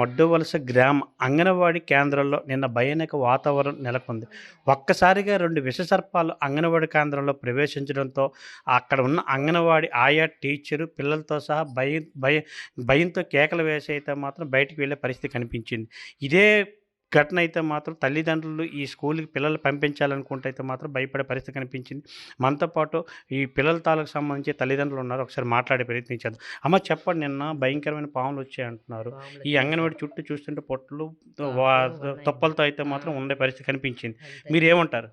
మడ్డువలస గ్రామ అంగన్వాడీ కేంద్రంలో నిన్న భయానక వాతావరణం నెలకొంది. ఒక్కసారిగా 2 విషసర్పాలు అంగన్వాడీ కేంద్రంలో ప్రవేశించడంతో అక్కడ ఉన్న అంగన్వాడీ ఆయా, టీచరు, పిల్లలతో సహా భయంతో కేకలు వేసి అయితే మాత్రం బయటికి వెళ్ళే పరిస్థితి కనిపించింది. ఇదే ఘటన అయితే మాత్రం తల్లిదండ్రులు ఈ స్కూల్‌కి పిల్లల్ని పంపించాలనుకుంటే అయితే మాత్రం భయపడే పరిస్థితి కనిపించింది. మనతో పాటు ఈ పిల్లల తాలూకు సంబంధించి తల్లిదండ్రులు ఉన్నారు. ఒకసారి మాట్లాడే ప్రయత్నం చేద్దాం. అమ్మ చెప్పండి, నిన్న భయంకరమైన పాములు వచ్చాయంటున్నారు. ఈ అంగన్వాడీ చుట్టూ చూస్తుంటే పొట్లు తొప్పలతో అయితే మాత్రం ఉండే పరిస్థితి కనిపించింది. మీరేమంటారు?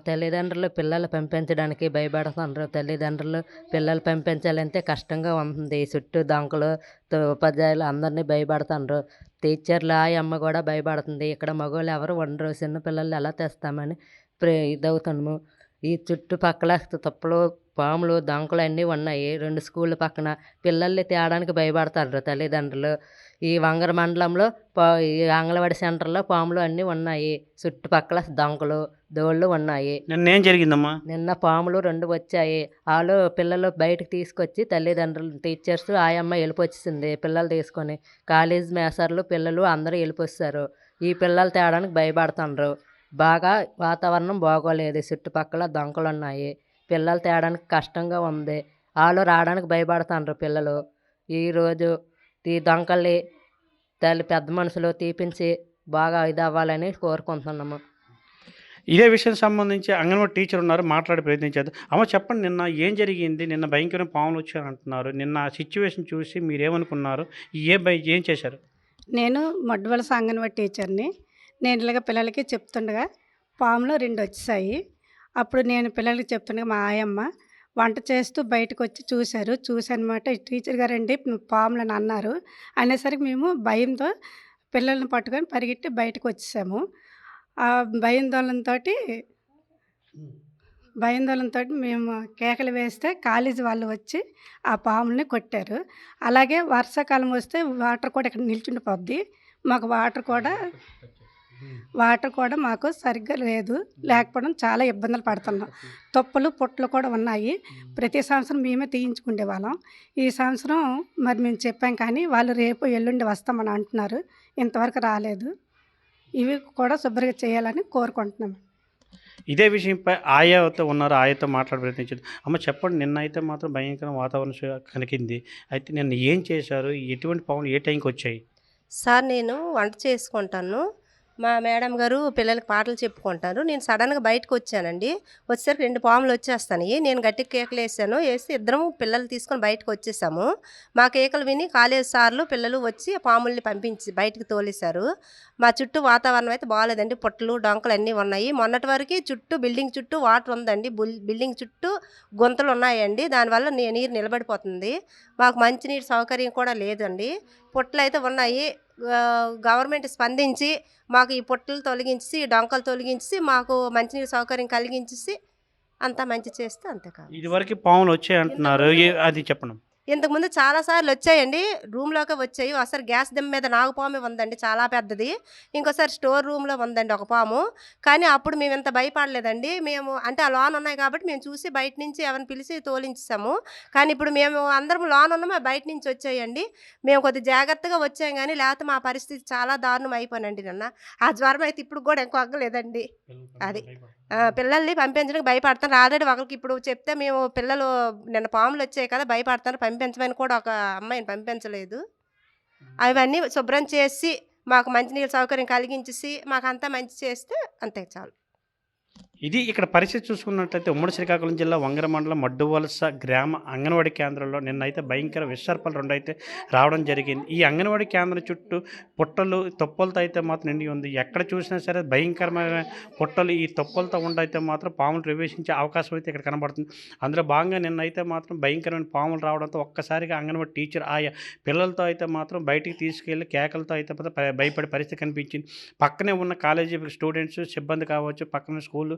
తల్లిదండ్రులు పిల్లలు పంపించడానికి భయపడుతున్నారు. తల్లిదండ్రులు పిల్లలు పంపించాలంటే కష్టంగా ఉంటుంది. చుట్టూ దొంగలు, ఉపాధ్యాయులు అందరినీ భయపడుతున్నారు. టీచర్లు ఆయమ్మ కూడా భయపడుతుంది. ఇక్కడ మగవాళ్ళు ఎవరు ఉండరు. చిన్న పిల్లల్ని ఎలా తెస్తామని ఇదవుతున్నాము. ఈ చుట్టుపక్కల తుప్పలు, పాములు, దొంగలు అన్నీ ఉన్నాయి. 2 స్కూళ్ళ పక్కన పిల్లల్ని తేడానికి భయపడతారు తల్లిదండ్రులు. ఈ వంగర మండలంలో ఈ అంగన్వాడీ సెంటర్లో పాములు అన్నీ ఉన్నాయి. చుట్టుపక్కల దొంగలు, దోళ్ళు ఉన్నాయి. నిన్నేం జరిగిందమ్మా? నిన్న పాములు 2 వచ్చాయి. వాళ్ళు పిల్లలు బయటకు తీసుకొచ్చి తల్లిదండ్రులు, టీచర్స్, ఆయమ్మ వెళ్ళిపోచ్చింది పిల్లలు తీసుకొని. కాలేజ్ మేసర్లు, పిల్లలు అందరూ వెళ్ళిపోస్తారు. ఈ పిల్లలు తేడానికి భయపడుతున్నారు. బాగా వాతావరణం బాగోలేదు. చుట్టుపక్కల దొంగలు ఉన్నాయి. పిల్లలు తేడానికి కష్టంగా ఉంది. వాళ్ళు రావడానికి భయపడుతున్నారు పిల్లలు. ఈరోజు ఈ దొంగల్ని పెద్ద మనుషులు తీపించి బాగా ఇదవ్వాలని కోరుకుంటున్నాము. ఇదే విషయం సంబంధించి అంగన్వాడీ టీచర్ ఉన్నారు, మాట్లాడే ప్రయత్నం చేద్దాం. అమ్మ చెప్పండి, నిన్న ఏం జరిగింది? నిన్న భయంకరమైన పాములు వచ్చాయంటున్నారు. నిన్న సిచ్యువేషన్ చూసి మీరేమనుకున్నారు? ఏం చేశారు? నేను మడ్డువలస అంగన్వాడీ టీచర్ని. నేను ఇలాగ పిల్లలకి చెప్తుండగా పాములు 2 వచ్చేసాయి. అప్పుడు నేను పిల్లలకి చెప్తుండగా మా ఆయమ్మ వంట చేస్తూ బయటకు వచ్చి చూశారు. చూసనమాట టీచర్ గారండి పాములని అన్నారు. అనేసరికి మేము భయంతో పిల్లల్ని పట్టుకొని పరిగెట్టి బయటకు వచ్చేసాము. ఆ భయాందోళనతో మేము కేకలు వేస్తే కాలేజీ వాళ్ళు వచ్చి ఆ పాములని కొట్టారు. అలాగే వర్షాకాలం వస్తే వాటర్ కూడా ఇక్కడ నిల్చుండిపోద్ది. మాకు వాటర్ కూడా మాకు సరిగ్గా లేకపోవడం చాలా ఇబ్బందులు పడుతున్నాం. తొప్పలు, పుట్టలు కూడా ఉన్నాయి. ప్రతి సంవత్సరం మేమే తీయించుకునేవాళ్ళం. ఈ సంవత్సరం మరి మేము చెప్పాం కానీ వాళ్ళు రేపు ఎల్లుండి వస్తామని అంటున్నారు. ఇంతవరకు రాలేదు. ఇవి కూడా శుభ్రంగా చేయాలని కోరుకుంటున్నాం. ఇదే విషయంపై ఆయాతో ఉన్నారు, ఆయాతో మాట్లాడే ప్రయత్నించారు. అమ్మ చెప్పండి, నిన్న అయితే మాత్రం భయంకర వాతావరణం కనిపింది. అయితే నిన్న ఏం చేశారు? ఎటువంటి పాములు ఏ టైంకి వచ్చాయి? సార్, నేను వంట చేసుకుంటాను. మా మేడం గారు పిల్లలకి పాటలు చెప్పుకుంటారు. నేను సడన్గా బయటకు వచ్చానండి. వచ్చేసరికి 2 పాములు వచ్చేస్తాయి. నేను గట్టిగా కేకలు వేసి ఇద్దరం పిల్లలు తీసుకొని బయటకు వచ్చేసాము. మా కేకలు విని కాలేజ్ సార్లు, పిల్లలు వచ్చి పాముల్ని పంపించి బయటకు తోలేశారు. మా చుట్టూ వాతావరణం అయితే బాగాలేదండి. పుట్టలు, డొంకలు అన్నీ ఉన్నాయి. మొన్నటి వరకు బిల్డింగ్ చుట్టూ వాటర్ ఉందండి. బిల్డింగ్ చుట్టూ గుంతలు ఉన్నాయండి. దానివల్ల నీరు నిలబడిపోతుంది. మాకు మంచినీరు సౌకర్యం కూడా లేదండి. పుట్టలు అయితే ఉన్నాయి. గవర్నమెంట్ స్పందించి మాకు ఈ పుట్టలు తొలగించి, డొంకలు తొలగించి మాకు మంచినీరు సౌకర్యం కలిగించేసి అంతా మంచి చేస్తే అంతే కాదు. ఇదివరకు పాములు వచ్చాయి అంటున్నారు, అది చెప్పండి. ఇంతకుముందు చాలాసార్లు వచ్చాయండి. రూమ్లోకి వచ్చాయి. ఒకసారి గ్యాస్ దెమ్మ మీద నాగుపాము ఉందండి, చాలా పెద్దది. ఇంకోసారి స్టోర్ రూమ్లో ఉందండి ఒక పాము. కానీ అప్పుడు మేము ఇంత భయపడలేదండి. మేము అంటే ఆ లోన్ ఉన్నాయి కాబట్టి మేము చూసి బయట నుంచి ఎవరిని పిలిచి తోలించాము. కానీ ఇప్పుడు మేము అందరం లోన్ ఉన్నాము, బయట నుంచి వచ్చాయండి. మేము కొద్దిగా జాగ్రత్తగా వచ్చాం కానీ లేకపోతే మా పరిస్థితి చాలా దారుణం అయిపోయినండి. నిన్న ఆ జ్వరం అయితే ఇప్పుడు కూడా ఇంకో అగ్గలేదండి. అది పిల్లల్ని పంపించడానికి భయపడతాను. ఆల్రెడీ ఒకరికి ఇప్పుడు చెప్తే మేము పిల్లలు నిన్న పాములు వచ్చాయి కదా భయపడతాను, పంపించమని కూడా ఒక అమ్మాయిని పంపించలేదు. అవన్నీ శుభ్రం చేసి మాకు మంచినీళ్ళ సౌకర్యం కలిగించేసి మాకు అంతా మంచి చేస్తే అంతే చాలు. ఇది ఇక్కడ పరిస్థితి చూసుకున్నట్లయితే ఉమ్మడి శ్రీకాకుళం జిల్లా వంగర మండలం మడ్డువలస గ్రామ అంగన్వాడీ కేంద్రంలో నిన్నైతే భయంకర విషసర్పాలు 2 అయితే రావడం జరిగింది. ఈ అంగన్వాడీ కేంద్రం చుట్టూ పుట్టలు, తొప్పలతో అయితే మాత్రం నిండి ఉంది. ఎక్కడ చూసినా సరే భయంకరమైన పుట్టలు, ఈ తొప్పలతో ఉండైతే మాత్రం పాములు ప్రవేశించే అవకాశం అయితే ఇక్కడ కనబడుతుంది. అందులో భాగంగా నిన్నైతే మాత్రం భయంకరమైన పాములు రావడంతో ఒక్కసారిగా అంగన్వాడీ టీచర్ ఆయా పిల్లలతో అయితే మాత్రం బయటికి తీసుకెళ్ళి కేకలతో అయితే భయపడే పరిస్థితి కనిపించింది. పక్కనే ఉన్న కాలేజీ స్టూడెంట్స్, సిబ్బంది కావచ్చు, పక్కన స్కూల్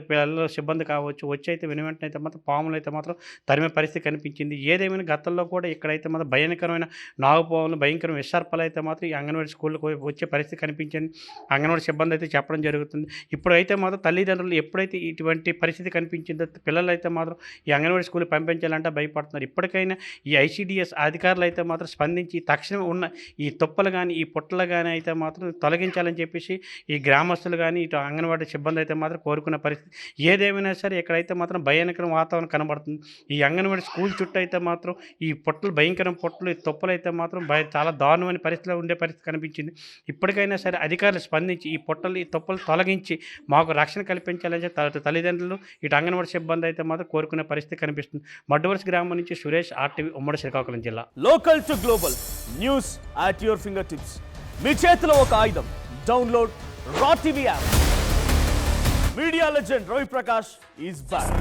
పిల్లలు సిబ్బంది కావచ్చు వచ్చి అయితే వెను వెంటనే అయితే మాత్రం పాములు అయితే మాత్రం తరిమే పరిస్థితి కనిపించింది. ఏదేమైనా గతంలో కూడా ఇక్కడైతే మాత్రం భయంకరమైన నాగుపాములు, భయంకరమైన విషసర్పాలు అయితే మాత్రం ఈ అంగన్వాడీ స్కూల్కి వచ్చే పరిస్థితి కనిపించింది. అంగన్వాడీ సిబ్బంది అయితే చెప్పడం జరుగుతుంది. ఇప్పుడైతే మాత్రం తల్లిదండ్రులు ఎప్పుడైతే ఇటువంటి పరిస్థితి కనిపించిందో పిల్లలు అయితే మాత్రం ఈ అంగన్వాడీ స్కూల్కి పంపించాలంటే భయపడుతున్నారు. ఇప్పటికైనా ఈ ఐసీడీఎస్ అధికారులు అయితే మాత్రం స్పందించి తక్షణం ఉన్న ఈ తుప్పలు కానీ ఈ పుట్టలు కానీ అయితే మాత్రం తొలగించాలని చెప్పేసి ఈ గ్రామస్తులు కానీ ఇటు అంగన్వాడీ సిబ్బంది అయితే మాత్రం కోరుకున్న పరిస్థితి. ఏదేమైనా సరే ఇక్కడైతే మాత్రం భయానకరం వాతావరణం కనబడుతుంది. ఈ అంగన్వాడీ స్కూల్ చుట్టూ అయితే మాత్రం ఈ పుట్టలు భయంకరం పుట్టలు ఈ తుప్పలు అయితే మాత్రం చాలా దారుణమైన పరిస్థితిలో ఉండే పరిస్థితి కనిపించింది. ఇప్పటికైనా సరే అధికారులు స్పందించి ఈ పుట్టలు ఈ తుప్పలు తొలగించి మాకు రక్షణ కల్పించాలని చెప్పి తల్లిదండ్రులు ఇటు అంగన్వాడీ సిబ్బంది అయితే మాత్రం కోరుకునే పరిస్థితి కనిపిస్తుంది. మడ్డువలస గ్రామం నుంచి సురేష్, RTV, ఉమ్మడి శ్రీకాకుళం జిల్లా. Local to global news at your fingertips. మీ చేతిలో ఒక ఆయుధం. Download raw TV app. Media legend Ravi Prakash is back.